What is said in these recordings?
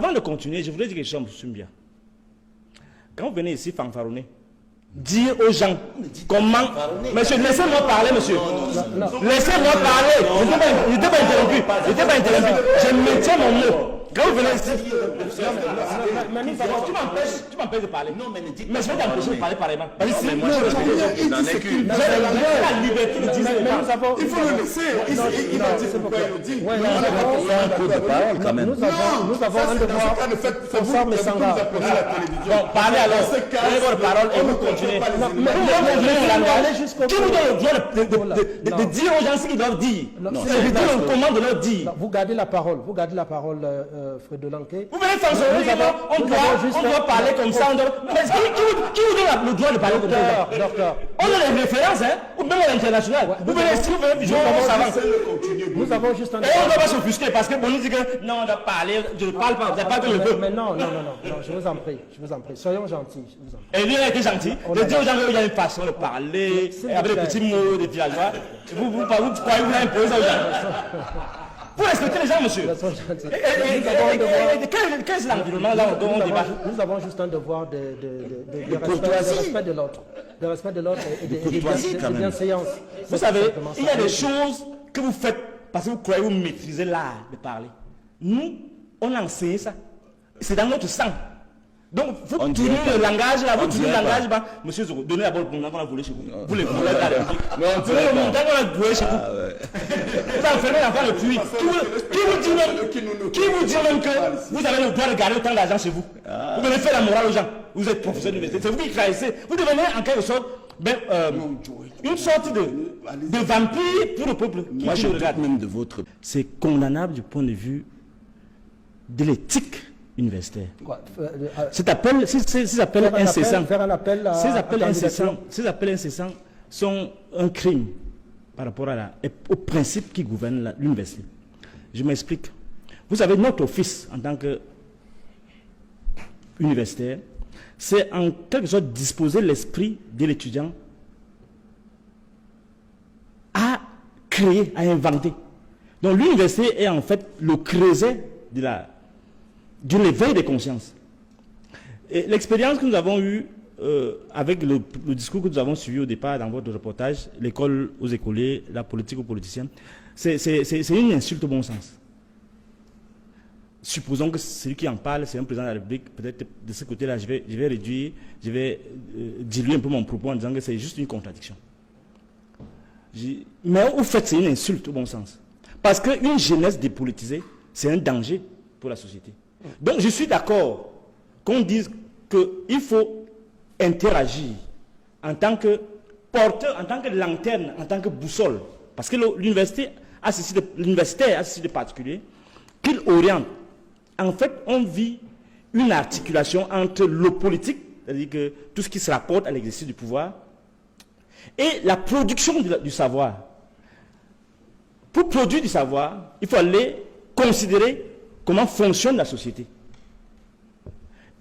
avant de continuer, je voudrais dire quelque chose, M. Mbia. Quand vous venez ici fanfaronner, dire aux gens comment... Monsieur, laissez-moi parler, monsieur. Laissez-moi parler. Je n'étais pas interrompu. Je maintiens mon mot. Quand vous venez ici... Tu m'empêches de parler. Mais je vais t'empêcher de parler pareillement. Parce que moi, je n'en ai qu'une. J'ai la liberté de dire ça. Il faut le laisser. Il va dire pourquoi il le dit. Un peu de parole, quand même. Nous avons un devoir. Bonsoir, mes sangas. Bon, parlez alors. Prenez votre parole et vous continuez. Qui vous donne le droit de dire aux gens ce qu'ils doivent dire? C'est éviter le commande de leur dire. Vous gardez la parole. Vous gardez la parole, Frédolanquet. Vous venez censurer, on doit parler comme ça. Mais qui vous donne le droit de parler comme ça? Docteur. On a les références, hein, ou même à l'international. Vous venez ici, vous venez jouer au savant. Nous avons juste un... Et on ne doit pas s'offusquer parce que bon, nous dit que non, on doit parler, je ne parle pas, vous n'avez pas que le peuple. Mais non, je vous en prie, soyons gentils. Et lui, il a été gentil. Je dis aux gens qu'il y a une façon de parler, avec des petits mots, des villageois. Vous croyez que vous avez imposé aux gens. Pour respecter les gens, monsieur. Quel est l'environnement là où on débat? Nous avons juste un devoir de respect de l'autre. De respect de l'autre et de bienséance. Vous savez, il y a des choses que vous faites parce que vous croyez vous maîtriser l'art de parler. Nous, on a enseigné ça. C'est dans notre sang. Donc, vous tournez le langage là, vous tournez le langage, monsieur Zoko, donnez d'abord le montant qu'on a volé chez vous. Vous le volez dans la République. Donnez le montant qu'on a volé chez vous. Vous enfermez l'enfant le puits. Qui vous dit même que vous avez le droit de garder autant d'argent chez vous? Vous venez faire la morale aux gens. Vous êtes professeur d'université. C'est vous qui trahissez. Vous devenez en quelque sorte une sorte de vampire pour le peuple. Moi, je regarde même de votre... C'est condamnable du point de vue de l'éthique universitaire. Ces appels incessants, ces appels incessants sont un crime par rapport au principe qui gouverne l'université. Je m'explique. Vous savez, notre office en tant qu'universitaire, c'est en quelque sorte disposer l'esprit de l'étudiant à créer, à inventer. Donc l'université est en fait le creuset de l'éveil des consciences. L'expérience que nous avons eue avec le discours que nous avons suivi au départ dans votre reportage, l'école aux écoliers, la politique aux politiciens, c'est une insulte au bon sens. Supposons que celui qui en parle, c'est un président de la République, peut-être de ce côté-là, je vais réduire, je vais diluer un peu mon propos en disant que c'est juste une contradiction. Mais au fait, c'est une insulte au bon sens. Parce qu'une jeunesse dépolitisée, c'est un danger pour la société. Donc je suis d'accord qu'on dise qu'il faut interagir en tant que porteur, en tant que lanterne, en tant que boussole. Parce que l'université a ceci de particulier, qu'il oriente. En fait, on vit une articulation entre le politique, c'est-à-dire que tout ce qui se rapporte à l'exercice du pouvoir, et la production du savoir. Pour produire du savoir, il faut aller considérer comment fonctionne la société.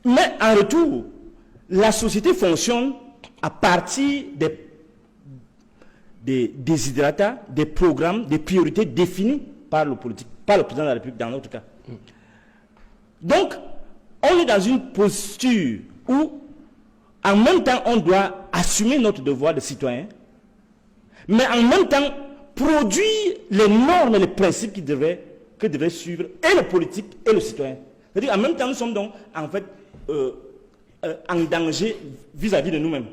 Mais en retour, la société fonctionne à partir des desiderata, des programmes, des priorités définies par le politique, par le président de la République dans notre cas. Donc, on est dans une posture où, en même temps, on doit assumer notre devoir de citoyen, mais en même temps, produire les normes et les principes que devraient suivre et le politique et le citoyen. C'est-à-dire en même temps, nous sommes donc en fait en danger vis-à-vis de nous-mêmes.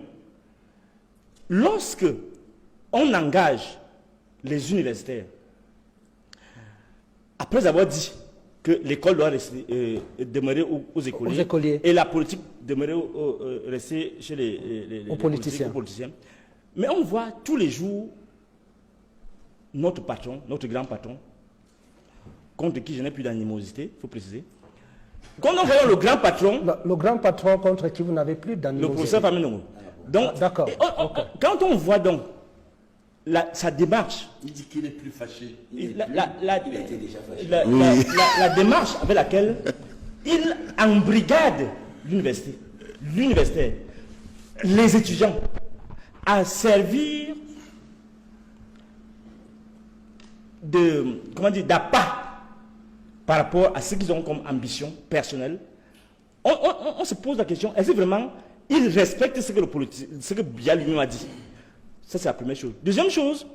Lorsque on engage les universitaires, après avoir dit que l'école doit demeurer aux écoliers, et la politique demeurer rester chez les politiciens. Mais on voit tous les jours notre patron, notre grand patron, contre qui je n'ai plus d'animosité, il faut préciser. Quand on voit le grand patron... Le grand patron contre qui vous n'avez plus d'animosité. Le professeur Famino. Donc, d'accord. Quand on voit donc sa démarche... Il dit qu'il est plus fâché. Il a été déjà fâché. La démarche avec laquelle il embrigade l'universitaire, les étudiants, à servir d'appât par rapport à ce qu'ils ont comme ambition personnelle, on se pose la question, est-ce que vraiment ils respectent ce que Biya lui-même a dit? Ça, c'est la première chose. Deuxième chose,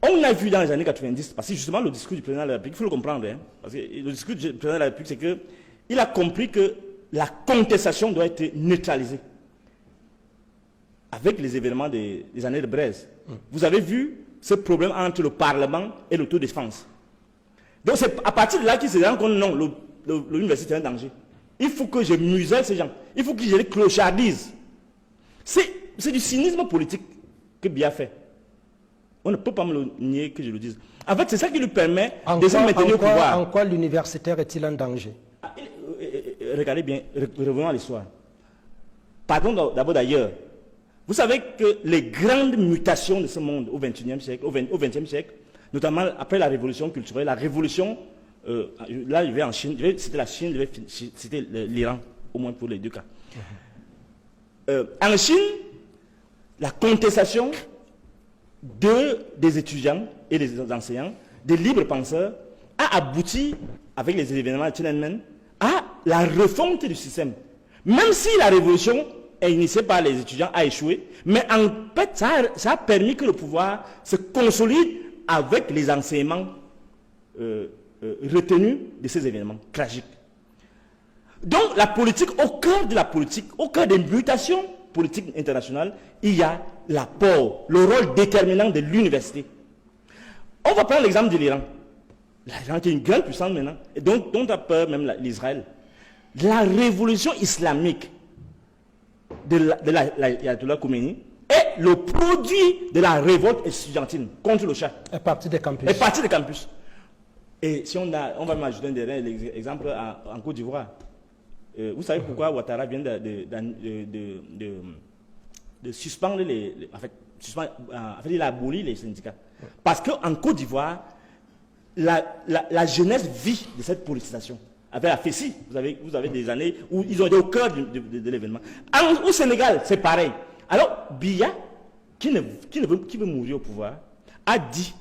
on a vu dans les années 90, parce que justement le discours du président de la République, il faut le comprendre, hein, parce que le discours du président de la République, c'est qu'il a compris que la contestation doit être neutralisée. Avec les événements des années de Braise, vous avez vu ce problème entre le Parlement et l'autodéfense. Donc c'est à partir de là qu'il se rend compte, non, l'université est un danger. Il faut que je muselle ces gens. Il faut que je les clochardise. C'est du cynisme politique que Biya fait. On ne peut pas me le nier que je le dise. En fait, c'est ça qui lui permet de se maintenir au pouvoir. En quoi l'universitaire est-il en danger? Regardez bien, revenons à l'histoire. Partons d'abord d'ailleurs. Vous savez que les grandes mutations de ce monde au XXe siècle, notamment après la révolution culturelle, la révolution, là je vais en Chine, c'était la Chine, c'était l'Iran, au moins pour les deux cas. En Chine, la contestation des étudiants et des enseignants, des libres penseurs, a abouti, avec les événements de Tiananmen, à la refonte du système. Même si la révolution initiée par les étudiants a échoué, mais en fait, ça a permis que le pouvoir se consolide avec les enseignements retenus de ces événements tragiques. Donc, la politique, au cœur de la politique, au cœur des mutations politiques internationales, il y a l'apport, le rôle déterminant de l'université. On va prendre l'exemple de l'Iran. L'Iran qui est une grande puissance maintenant, et dont a peur même l'Israël. La révolution islamique de l'Ayatollah Khomeini est le produit de la révolte estudiantine contre le Shah. Est parti des campus. Est parti des campus. Et si on va m'ajouter un dernier exemple en Côte d'Ivoire. Vous savez pourquoi Ouattara vient de suspendre il a aboli les syndicats. Parce qu'en Côte d'Ivoire, la jeunesse vit de cette politisation. Avec la FESI, vous avez des années où ils ont été au cœur de l'événement. Au Sénégal, c'est pareil. Alors, Biya, qui veut mourir au pouvoir, a dit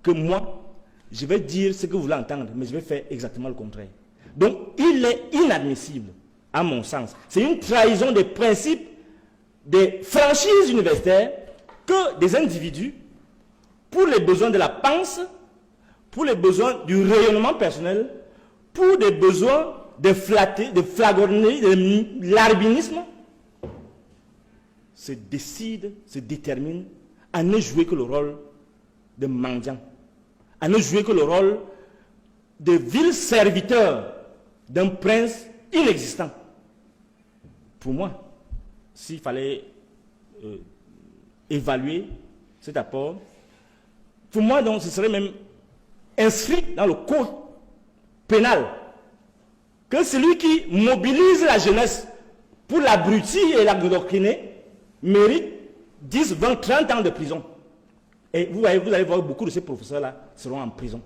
que moi, je vais dire ce que vous voulez entendre, mais je vais faire exactement le contraire. Donc, il est inadmissible, à mon sens. C'est une trahison des principes des franchises universitaires que des individus, pour les besoins de la pensée, pour les besoins du rayonnement personnel, pour des besoins de flatter, de flagorner, de l'arbinisme, se décident, se déterminent à ne jouer que le rôle de mendiant, à ne jouer que le rôle de vil serviteur d'un prince inexistant. Pour moi, s'il fallait évaluer cet apport, pour moi, donc, ce serait même inscrit dans le code pénal que celui qui mobilise la jeunesse pour l'abrutir et l'endoctriner mérite 10, 20, 30 ans de prison. Et vous allez voir beaucoup de ces professeurs-là seront en prison.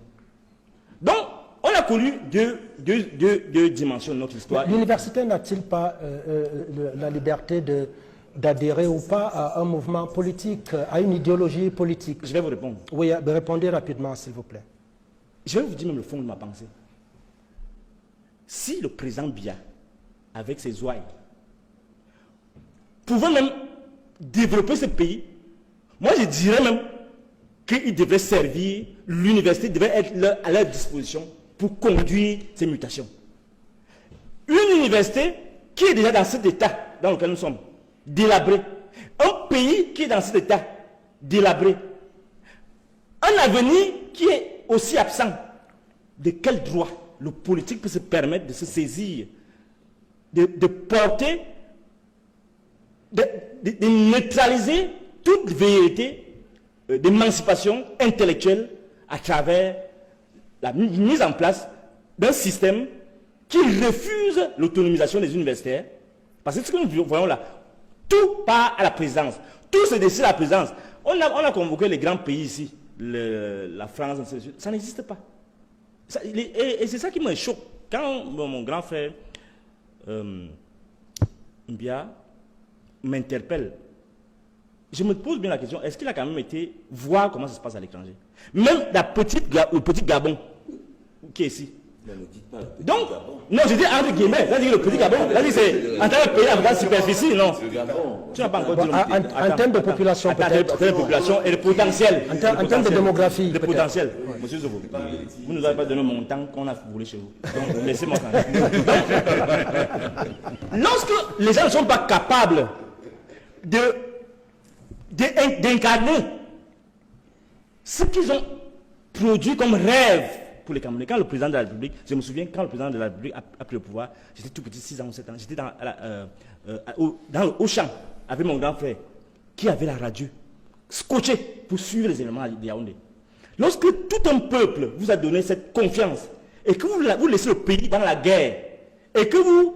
Donc, on a connu deux dimensions de notre histoire. L'université n'a-t-il pas la liberté d'adhérer ou pas à un mouvement politique, à une idéologie politique? Je vais vous répondre. Oui, répondez rapidement, s'il vous plaît. Je vais vous dire même le fond de ma pensée. Si le président Biya, avec ses ouailles, pouvait même développer ce pays, moi je dirais même qu'il devrait servir, l'université devrait être à leur disposition pour conduire ces mutations. Une université qui est déjà dans cet état dans lequel nous sommes, délabré. Un pays qui est dans cet état, délabré. Un avenir qui est aussi absent. De quel droit le politique peut se permettre de se saisir, de porter, de neutraliser toute vérité d'émancipation intellectuelle à travers la mise en place d'un système qui refuse l'autonomisation des universitaires. Parce que ce que nous voyons là, tout part à la présidence. Tout se décide à la présidence. On a convoqué les grands pays ici, la France, ça n'existe pas. Et c'est ça qui me choque. Quand mon grand frère Biya m'interpelle, je me pose bien la question, est-ce qu'il a quand même été voir comment ça se passe à l'étranger? Même le petit Gabon qui est ici, Donc, non, je dis entre guillemets, là, le petit Gabon, là, c'est en tant que pays à grande superficie, non. Tu n'as pas encore dit en termes de population, peut-être. En termes de population et de potentiel. En termes de démographie. De potentiel. Monsieur Zobo, vous ne nous avez pas donné le montant qu'on a voulu chez vous. Donc, laissez-moi tranquille. Lorsque les gens ne sont pas capables d'incarner ce qu'ils ont produit comme rêve pour les Camerounais. Quand le président de la République, je me souviens, quand le président de la République a pris le pouvoir, j'étais tout petit, 6 ans ou 7 ans, j'étais dans le Auchan avec mon grand frère, qui avait la radio, scotché pour suivre les éléments de Yaoundé. Lorsque tout un peuple vous a donné cette confiance, et que vous laissez le pays dans la guerre, et que vous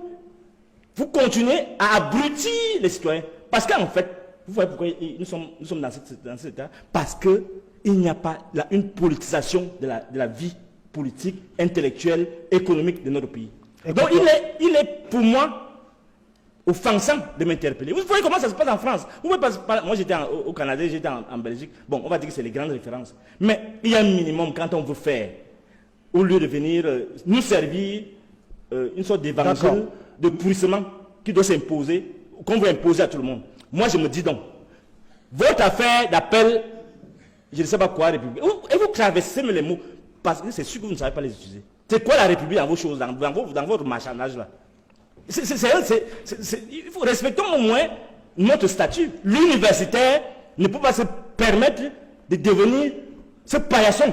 continuez à abrutir les citoyens, parce qu'en fait, vous voyez pourquoi nous sommes dans cet état, parce qu'il n'y a pas une politisation de la vie politique, intellectuelle, économique de notre pays. Donc il est pour moi offensant de m'interpeller. Vous voyez comment ça se passe en France. Vous pouvez pas, moi j'étais au Canada, j'étais en Belgique. Bon, on va dire que c'est les grandes références. Mais il y a un minimum quand on veut faire, au lieu de venir nous servir une sorte d'évangile de pourrissement qui doit s'imposer, qu'on veut imposer à tout le monde. Moi je me dis donc, votre affaire d'appel, je ne sais pas quoi, République, et vous traversez les mots, parce que c'est sûr que vous ne savez pas les utiliser. C'est quoi la République dans vos choses, dans votre marchandage là? Respectons au moins notre statut. L'universitaire ne peut pas se permettre de devenir ce paillasson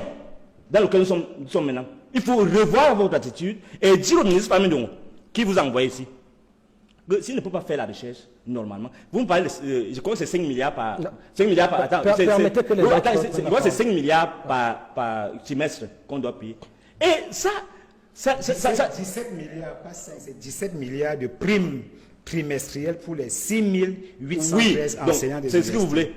dans lequel nous sommes maintenant. Il faut revoir votre attitude et dire au ministre Famidon qui vous a envoyé ici que s'il ne peut pas faire la recherche normalement, vous me parlez, je crois que c'est 5 milliards par... 5 milliards par... Attends, c'est 5 milliards par trimestre qu'on doit payer. Et ça 17 milliards, pas 5, c'est 17 milliards de primes trimestrielles pour les 6813 enseignants des universités. C'est ce que vous voulez.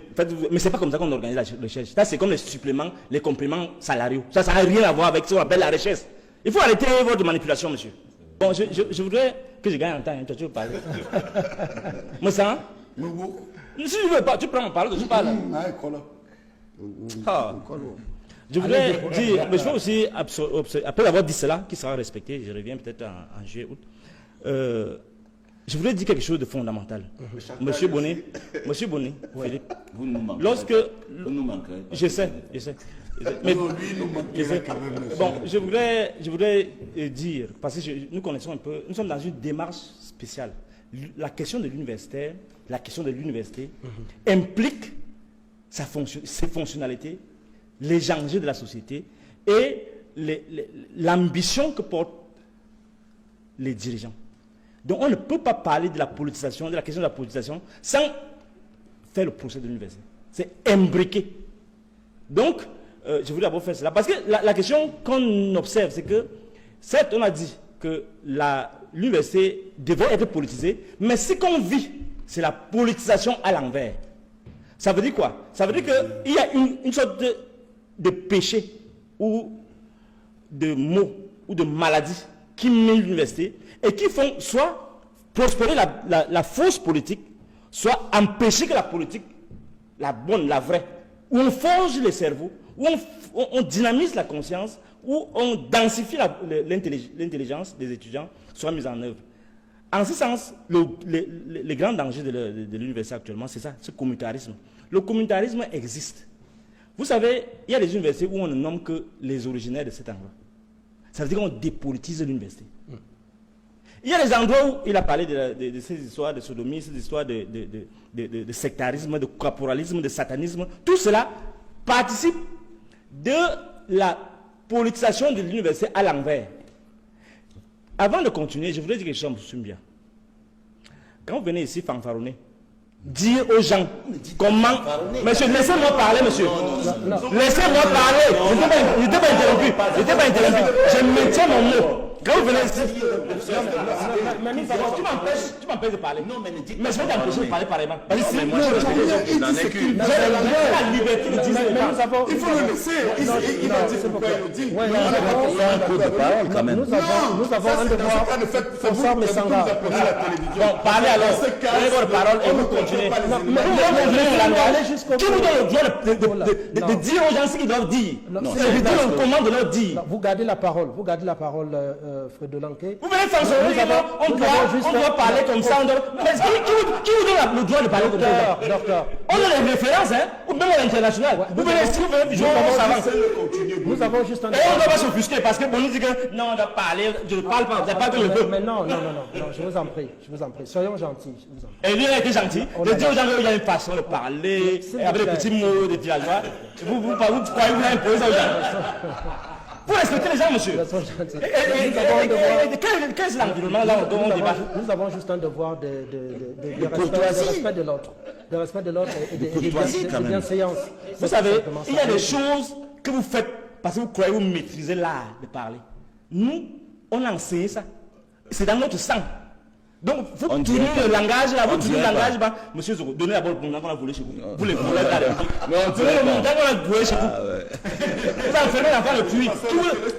Mais c'est pas comme ça qu'on organise la recherche. Ça, c'est comme les suppléments, les compléments salariaux. Ça n'a rien à voir avec ce qu'on appelle la recherche. Il faut arrêter votre manipulation, monsieur. Bon, je voudrais que je gagne en temps. Toi, tu veux parler. Moi, ça, si je veux pas, tu prends ma parole, je parle. Je voudrais dire, mais je veux aussi, après avoir dit cela, qui sera respecté, je reviens peut-être en juillet, août, je voudrais dire quelque chose de fondamental. Monsieur Bonnet, Philippe, vous nous manquez. Lorsque... Vous nous manquez. Je sais. Mais, bon, je voudrais dire, parce que nous connaissons un peu, nous sommes dans une démarche spéciale. La question de l'université implique ses fonctionnalités, les enjeux de la société et l'ambition que portent les dirigeants. Donc on ne peut pas parler de la politisation, de la question de la politisation, sans faire le procès de l'université. C'est imbriqué. Donc, je voulais d'abord faire cela. Parce que la question qu'on observe, c'est que, certes, on a dit que l'université devait être politisée, mais ce qu'on vit, c'est la politisation à l'envers. Ça veut dire quoi? Ça veut dire qu'il y a une sorte de péché ou de maux ou de maladies qui minent l'université et qui font soit prospérer la fausse politique, soit empêcher que la politique, la bonne, la vraie, où on forge les cerveaux, où on dynamise la conscience, où on densifie l'intelligence des étudiants, soit mise en œuvre. En ce sens, les grands dangers de l'université actuellement, c'est ça, ce communautarisme. Le communautarisme existe. Vous savez, il y a des universités où on ne nomme que les originaires de cet endroit. Ça veut dire qu'on dépolitise l'université. Il y a des endroits où il a parlé de ces histoires de sodomie, ces histoires de sectarisme, de caporalisme, de satanisme. Tout cela participe de la politisation de l'université à l'envers. Avant de continuer, je voudrais dire quelque chose, M. Mbia. Quand vous venez ici fanfaronner, dire aux gens comment... Monsieur, laissez-moi parler, monsieur. Laissez-moi parler. Je n'étais pas interrompu. Je maintiens mon mot. Quand vous venez ici... Mais nous avons... Tu m'empêches de parler. Non, mais ne dites Mais je vais t'empêcher de parler pareillement. Parce que mais c'est moi, je n'en ai qu'une. vous avez la liberté de dire Mais nous avons... Il faut le laisser. Il va dire pourquoi il le dit. Ouais, On a fait un cours de parole quand même. nous avons un devoir. François Messanga. Bon, parlez alors. Prenez votre parole et vous continuez. Qui vous donne le droit de dire aux gens ce qu'ils doivent dire? C'est vous donne le commande de leur dire. Vous gardez la parole. Vous gardez la parole, Frédolanquet. Vous venez censurer, on doit parler comme ça. Mais qui vous donne le droit de parler comme ça? Docteur. On a les références, hein, ou même à l'international. Vous venez si vous venez jouer au savant. Nous avons juste un Et on ne doit pas s'offusquer parce que on nous dit que non, on doit parler, je ne parle pas, vous n'avez pas que le peuple. Mais non, je vous en prie, soyons gentils. Et lui, il a été gentil. De dire aux gens qu'il y a une façon de parler, avec des petits mots, des villageois. Vous croyez que vous avez imposé aux gens. Vous respectez les gens, monsieur. Quel est l'environnement là où on débat? Nous avons juste un devoir de respect de l'autre. De respect de l'autre et de bienséance. Vous savez, il y a des choses que vous faites parce que vous croyez vous maîtriser l'art de parler. Nous, on a enseigné ça. C'est dans notre sang. Donc, vous tournez le langage là, vous tournez le langage, bah, monsieur Zoro, donnez d'abord le montant qu'on a volé chez vous. Vous les volez là, donnez le montant qu'on a volé chez vous. Vous enfermez l'enfant le puits.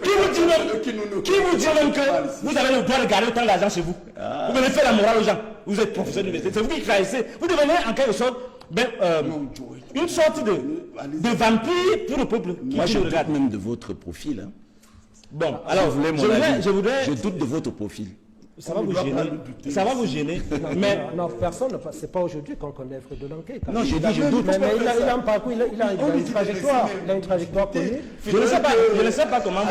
Qui vous dit même que vous avez le droit de garder autant d'argent chez vous? Vous venez faire la morale aux gens. Vous êtes professeur d'université, c'est vous qui créez. Vous devenez en quelque sorte une sorte de vampire pour le peuple. Moi, je doute même de votre profil. Hein. Bon, alors, je voudrais... Je doute de votre profil. Ça va vous gêner. Ça va vous gêner. Mais non, personne, c'est pas aujourd'hui qu'on connaît Frédolanquet. Non, j'ai dit je doute. Mais il a un parcours, il a une trajectoire. Il a une trajectoire connue. Je ne sais pas comment.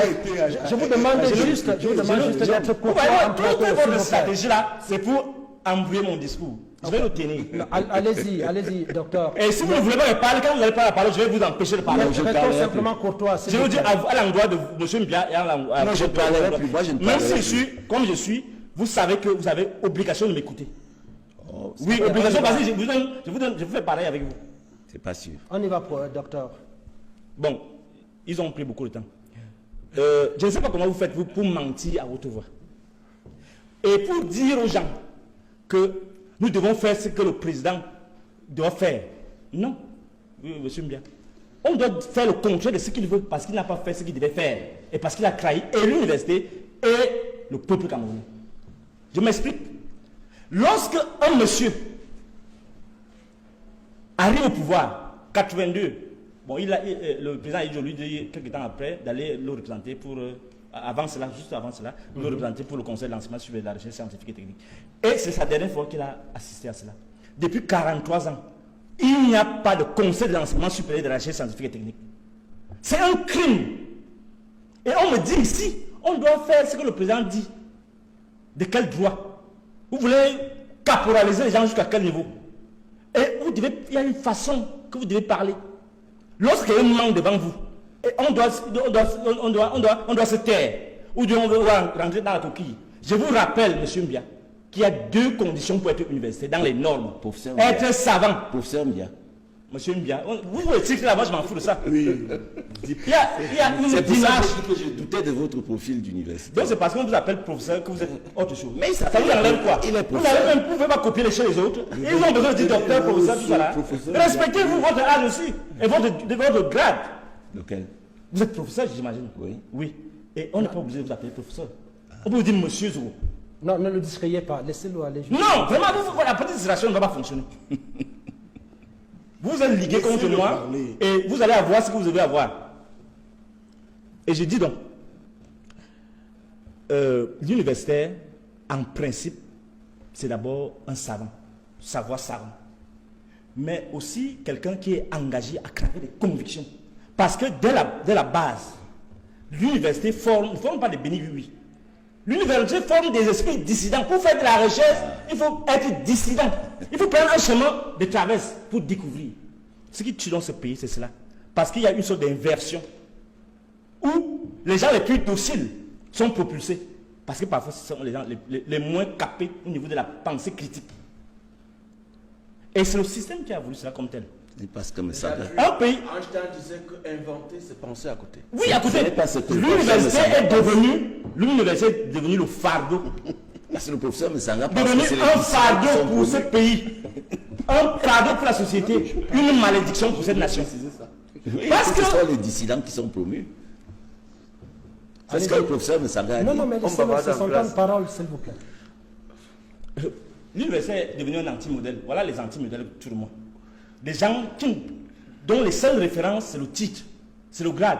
Je vous demande juste d'être courtois. Toute votre stratégie là, c'est pour embrouiller mon discours. Je vais le tenir. Allez-y, docteur. Et si vous ne voulez pas me parler, quand vous n'allez pas la parole, je vais vous empêcher de parler. Restons simplement courtois. Je vous dis à l'endroit de M. Mbia et à l'endroit. Non, je ne parlerai plus. Moi, je ne même parlerai si je suis comme je suis, vous savez que vous avez obligation de m'écouter. Oh, oui, obligation parce que je vous fais pareil avec vous. c'est pas sûr. On y va, docteur. Bon, ils ont pris beaucoup de temps. Je ne sais pas comment vous faites vous pour mentir à haute voix. Et pour dire aux gens que nous devons faire ce que le président doit faire. Non, monsieur Mbia. On doit faire le contraire de ce qu'il veut parce qu'il n'a pas fait ce qu'il devait faire. Et parce qu'il a trahi et l'université et le peuple camerounais. Je m'explique. Lorsque un monsieur arrive au pouvoir, 82, bon, le président Idjo lui dit quelques temps après d'aller le représenter pour, juste avant cela, le représenter pour le conseil de l'enseignement supérieur de la recherche scientifique et technique. Et c'est sa dernière fois qu'il a assisté à cela. Depuis 43 ans, il n'y a pas de conseil de l'enseignement supérieur de la recherche scientifique et technique. C'est un crime. Et on me dit ici, on doit faire ce que le président dit. De quel droit? Vous voulez caporaliser les gens jusqu'à quel niveau? Et vous devez, il y a une façon que vous devez parler. Lorsqu'il y a un manque devant vous, et on doit se taire, ou bien on doit rentrer dans la coquille. Je vous rappelle, M. Mbia, qu'il y a 2 conditions pour être universitaire dans les normes. Être savant. Professeur Mbia. Monsieur Mbia, vous étiquez là-bas, je m'en fous de ça. Oui. Il y a une C'est pour ça dimanche. que je doutais de votre profil d'université. Donc c'est parce qu'on vous appelle professeur que vous êtes autre chose. Mais ça vous enlève quoi? Il est Vous professeur. ne pouvez pas copier les chez les autres. Ils ont besoin de dire docteur, professeur, tout ça là. Respectez-vous votre âge aussi et votre grade. Lequel? Vous êtes professeur, j'imagine. Oui. Oui. Et on n'est pas obligé de vous appeler professeur. On peut vous dire monsieur Zoro. Non, ne le discréez pas. Laissez-le aller. Non, vraiment, la petite distraction ne va pas fonctionner. Vous êtes ligué contre moi et vous allez avoir ce que vous devez avoir. Et je dis donc, l'universitaire, en principe, c'est d'abord un savant, savoir savant. Mais aussi quelqu'un qui est engagé à créer des convictions. Parce que dès la base, l'université ne forme pas des béni-oui. L'université forme des esprits dissidents. Pour faire de la recherche, il faut être dissident. Il faut prendre un chemin de traverse pour découvrir. Ce qui tue dans ce pays, c'est cela. Parce qu'il y a une sorte d'inversion où les gens les plus dociles sont propulsés. Parce que parfois, ce sont les gens les moins capés au niveau de la pensée critique. Et c'est le système qui a voulu cela comme tel. Parce que ça. Un pays. Einstein disait qu'inventer, c'est penser à côté. Oui, à côté. Pas ce que L'université est devenue le fardeau Parce que le professeur Messanga pense devenu que c'est les un dissidents qui fardeau sont pour ce promus. pays, un fardeau pour la société, une malédiction pour cette nation. Oui, Parce que ce que- sont les dissidents qui sont promus. C'est ce que le professeur Messanga a dit. Non, non, mais On va laissez-moi voir ce en son temps place. de parole, s'il vous plaît. L'université est devenue un anti-modèle. Voilà les anti-modèles tout le monde. Des gens dont les seules références, c'est le titre, c'est le grade.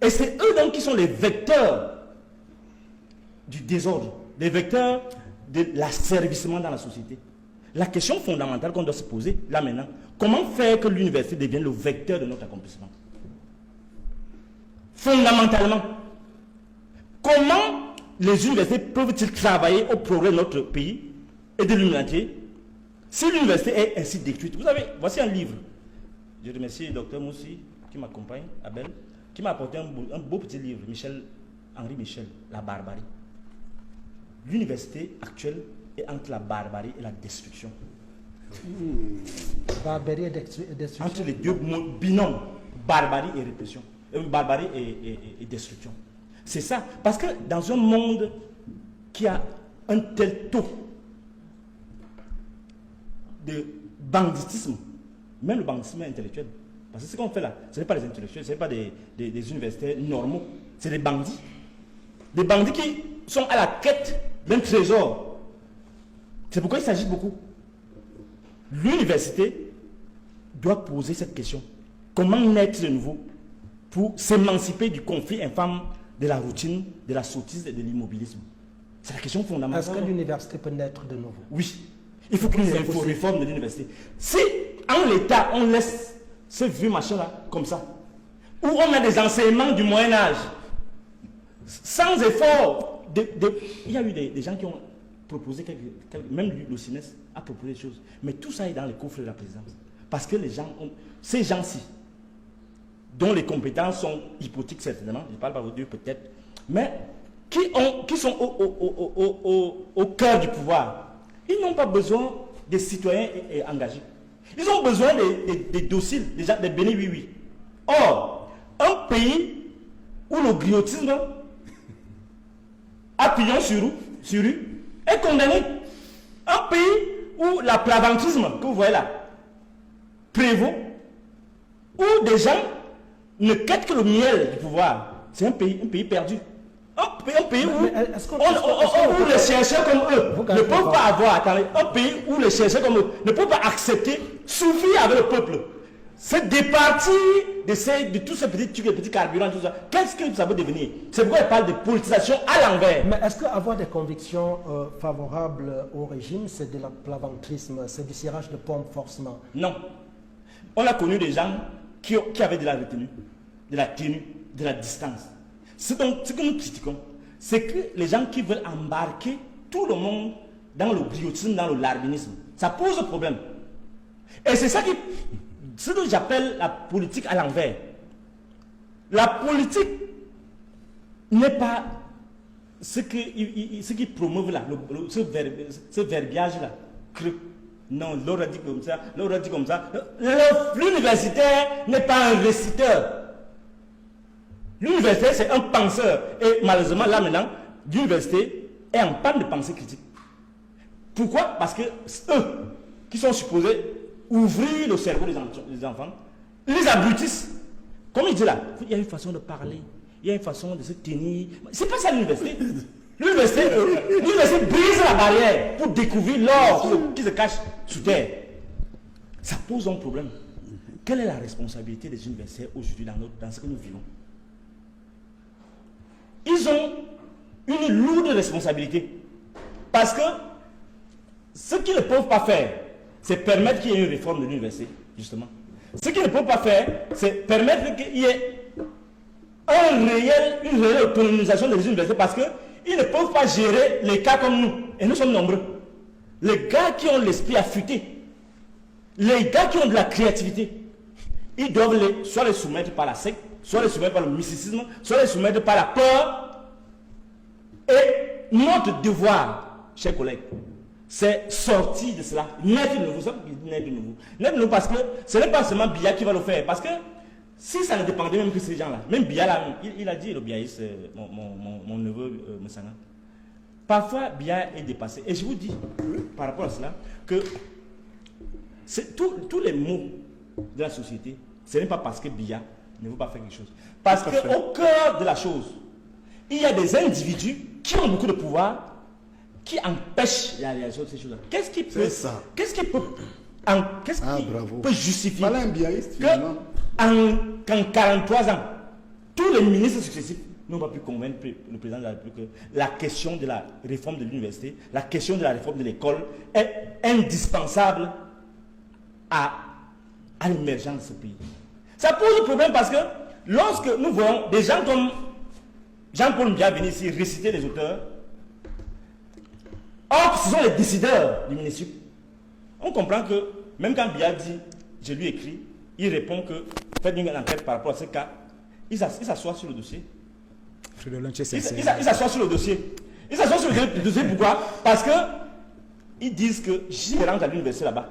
Et c'est eux donc qui sont les vecteurs du désordre, les vecteurs de l'asservissement dans la société. La question fondamentale qu'on doit se poser, là maintenant, comment faire que l'université devienne le vecteur de notre accomplissement? Fondamentalement, comment les universités peuvent-ils travailler au progrès de notre pays et de l'humanité si l'université est ainsi détruite? Vous savez, voici un livre. Je remercie le docteur Moussi qui m'accompagne, Abel, qui m'a apporté un beau petit livre, Henri Michel, La barbarie. L'université actuelle est entre la barbarie et la destruction. Barbarie et destruction. Entre les deux binômes, barbarie et répression. Barbarie et destruction. C'est ça. Parce que dans un monde qui a un tel taux de banditisme, même le banditisme intellectuel, parce que ce qu'on fait là, ce n'est pas les intellectuels, ce n'est pas des universitaires normaux, c'est des bandits. Des bandits qui sont à la quête d'un trésor. C'est pourquoi il s'agit beaucoup. L'université doit poser cette question. Comment naître de nouveau pour s'émanciper du conflit infâme de la routine, de la sottise et de l'immobilisme? C'est la question fondamentale. Est-ce que l'université peut naître de nouveau? Oui. Il faut qu'il y ait une réforme de l'université. Si en l'état, on laisse ce vieux machin-là comme ça, où on a des enseignements du Moyen-Âge, sans effort, il y a eu des gens qui ont proposé, même le CINES a proposé des choses. Mais tout ça est dans les coffres de la présidence. Parce que ces gens-ci, dont les compétences sont hypothétiques certainement, je ne parle pas d'eux peut-être, mais qui sont au cœur du pouvoir, ils n'ont pas besoin des citoyens engagés. Ils ont besoin des dociles, des bénis oui-oui. Or, un pays où le griotisme, appuyant sur rue, est condamné. Un pays où l'aplaventrisme, que vous voyez là, prévaut, où des gens ne quittent que le miel du pouvoir. C'est un pays perdu. Un pays où les chercheurs comme eux ne peuvent pas avoir, attendez, un pays où les chercheurs comme eux ne peuvent pas accepter, souffrir avec le peuple. C'est départir de tous ces petits carburants, tout ça. Qu'est-ce que ça veut devenir? C'est pourquoi il parle de politisation à l'envers. Mais est-ce qu'avoir des convictions favorables au régime, c'est de l'aplaventrisme, c'est du cirage de pompe forcément? Non. On a connu des gens qui avaient de la retenue, de la tenue, de la distance. Ce que nous critiquons, c'est que les gens qui veulent embarquer tout le monde dans le griotisme, dans le larbinisme, ça pose problème. Et c'est ça ce que j'appelle la politique à l'envers. La politique n'est pas ce qui promeuvent là, ce verbiage-là, creux. Non, l'autre a dit comme ça, l'autre a dit comme ça. L'universitaire n'est pas un réciteur. L'université, c'est un penseur. Et malheureusement, là maintenant, l'université est en panne de pensée critique. Pourquoi? Parce que eux, qui sont supposés ouvrir le cerveau des enfants, les abrutissent. Comme il dit là, il y a une façon de parler, il y a une façon de se tenir. C'est pas ça l'université. L'université brise la barrière pour découvrir l'or qui se cache sous terre. Ça pose un problème. Quelle est la responsabilité des universitaires aujourd'hui dans ce que nous vivons? Ils ont une lourde responsabilité. Parce que ce qu'ils ne peuvent pas faire, c'est permettre qu'il y ait une réforme de l'université, justement. Ce qu'ils ne peuvent pas faire, c'est permettre qu'il y ait une réelle autonomisation des universités, parce qu'ils ne peuvent pas gérer les cas comme nous. Et nous sommes nombreux. Les gars qui ont l'esprit affûté, les gars qui ont de la créativité, ils doivent soit les soumettre par la secte, soit les soumettre par le mysticisme, soit les soumettre par la peur. Et notre devoir, chers collègues, c'est sortir de cela, naître de nouveau. Naître de nouveau parce que ce n'est pas seulement Biya qui va le faire. Parce que si ça ne dépendait même que ces gens-là, même Biya là, il a dit, le Biaïs, mon neveu Moussanga, Parfois, Biya est dépassé. Et je vous dis, par rapport à cela, que tous les maux de la société, ce n'est pas parce que Biya ne veut pas faire quelque chose. Parce qu'au cœur de la chose, il y a des individus qui ont beaucoup de pouvoir, qui empêchent la réalisation de ces choses-là. Qu'est-ce qui peut justifier Voilà un biaïste, finalement. qu'en 43 ans, tous les ministres successifs n'ont pas pu convaincre le président de la République que la question de la réforme de l'université, la question de la réforme de l'école est indispensable à l'émergence de ce pays. Ça pose problème parce que lorsque nous voyons des gens comme Jean-Paul Biya venir ici réciter les auteurs, or ce sont les décideurs du ministère, on comprend que même quand Biya dit « je lui écris », il répond que faites une enquête par rapport à ce cas, il s'assoit sur le dossier. Il s'assoit sur le dossier. Il s'assoit sur le dossier pourquoi? Parce que ils disent que si je rentre à l'université là-bas,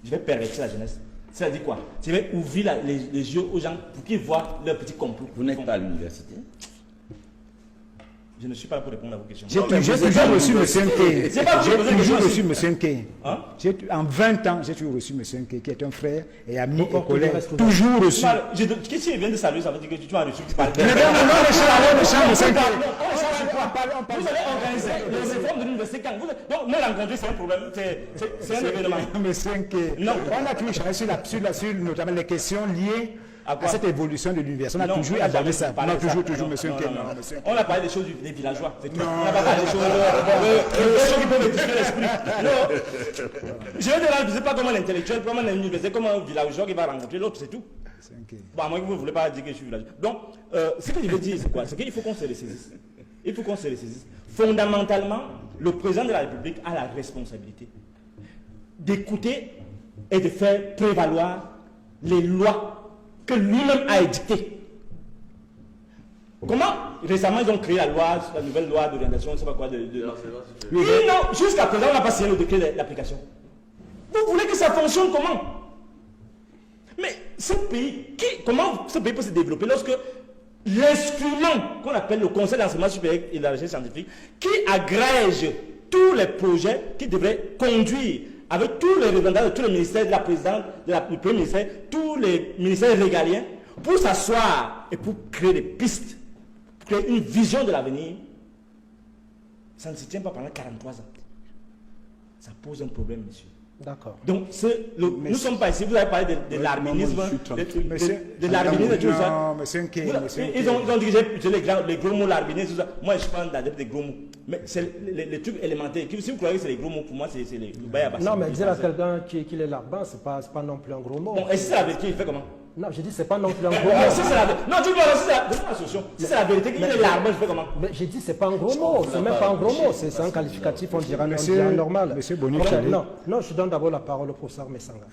je vais pervertir la jeunesse. C'est-à-dire quoi? Je vais ouvrir les yeux aux gens pour qu'ils voient leur petit complot. Vous n'êtes pas à l'université? Je ne suis pas là pour répondre à vos questions. J'ai toujours reçu M. Nkei. J'ai toujours reçu M. Nkei. En 20 ans, j'ai toujours reçu M. Nkei, qui est un frère et ami et collègue. Toujours reçu. Qu'est-ce qu'il vient de saluer? Ça veut dire que tu m'as reçu. Tu parles. Vous allez organiser les réformes de l'université quand vous... Donc, moi, rencontrer, c'est un problème. C'est un événement. M. Nkei. Non, on a toujours changé sur notamment les questions liées à cette évolution de l'université. On a toujours abordé ça. On a toujours M. Nkei. On a parlé des choses des villageois. On n'a pas parlé des choses qui peuvent éduquer l'esprit. Non. Je ne sais pas comment l'intellectuel, comment l'université, comment un villageois qui va rencontrer l'autre, c'est tout. Bon, moi, vous ne voulez pas dire que je suis villageois. Donc, ce que je veux dire, c'est quoi? C'est qu'il faut qu'on se ressaisisse. Il faut qu'on se ressaisisse. Fondamentalement, le président de la République a la responsabilité d'écouter et de faire prévaloir les lois que lui-même a édictées. Comment récemment ils ont créé la nouvelle loi d'orientation, je ne sais pas quoi. Non, jusqu'à présent, on n'a pas signé le décret d'application. Vous voulez que ça fonctionne comment? Mais ce pays, comment ce pays peut se développer lorsque l'instrument qu'on appelle le Conseil d'enseignement supérieur et de la recherche scientifique, qui agrège tous les projets qui devraient conduire avec tous les représentants de tous les ministères, de la présidente, du premier ministère, tous les ministères régaliens, pour s'asseoir et pour créer des pistes, pour créer une vision de l'avenir, ça ne se tient pas pendant 43 ans. Ça pose un problème, monsieur. D'accord. Donc, nous ne sommes pas ici, vous avez parlé de l'arménisme, de l'arménisme et tout ça. Non, monsieur Nkei. Ils ont dit que les gros mots, l'arménisme, tout ça. Moi, je prends l'adepte des gros mots. Mais c'est les trucs élémentaires. Si vous croyez que c'est les gros mots, pour moi, c'est les bayabas. Non, mais dire à quelqu'un qu'il est larbin, ce n'est pas non plus un gros mot. Bon, et si c'est la vérité, il fait comment? Non, j'ai dit c'est pas non plus un gros mot. Non, tu vois, si c'est la vérité, il est larbin, je fais comment? Mais j'ai dit c'est pas un gros mot, c'est même pas un gros mot, c'est un qualificatif, on dirait normal. Monsieur Boni, Non, je donne d'abord la parole au professeur Messanga.